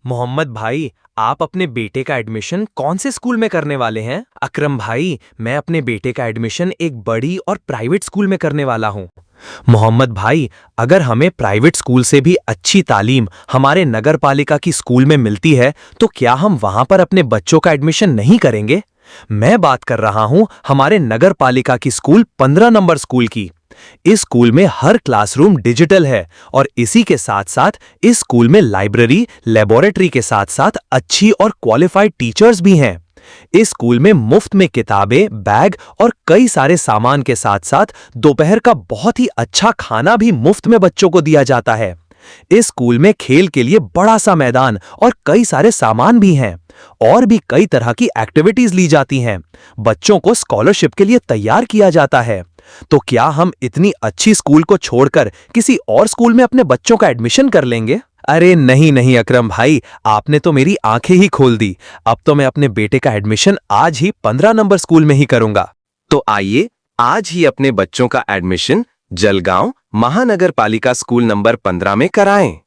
मोहम्मद भाई, आप अपने बेटे का एडमिशन कौन से स्कूल में करने वाले हैं? अकरम भाई, मैं अपने बेटे का एडमिशन एक बड़ी और प्राइवेट स्कूल में करने वाला हूँ। मोहम्मद भाई, अगर हमें प्राइवेट स्कूल से भी अच्छी तालीम हमारे नगर पालिका की स्कूल में मिलती है तो क्या हम वहां पर अपने बच्चों का एडमिशन नहीं करेंगे? मैं बात कर रहा हूं हमारे नगर पालिका की स्कूल 15 नंबर स्कूल की। इस स्कूल में हर क्लासरूम डिजिटल है और इसी के साथ साथ इस स्कूल में लाइब्रेरी, लेबोरेटरी के साथ साथ अच्छी और क्वालिफाइड टीचर्स भी हैं। इस स्कूल में मुफ्त में किताबें, बैग और कई सारे सामान के साथ साथ दोपहर का बहुत ही अच्छा खाना भी मुफ्त में बच्चों को दिया जाता है। इस स्कूल में खेल के लिए बड़ा सा मैदान और कई सारे सामान भी हैं और भी कई तरह की एक्टिविटीज ली जाती हैं। बच्चों को स्कॉलरशिप के लिए तैयार किया जाता है। तो क्या हम इतनी अच्छी स्कूल को छोड़कर किसी और स्कूल में अपने बच्चों का एडमिशन कर लेंगे? अरे नहीं नहीं अकरम भाई, आपने तो मेरी आंखें ही खोल दी। अब तो मैं अपने बेटे का एडमिशन आज ही 15 नंबर स्कूल में ही करूंगा। तो आइए आज ही अपने बच्चों का एडमिशन जलगांव महानगर पालिका स्कूल नंबर 15 में कराएं।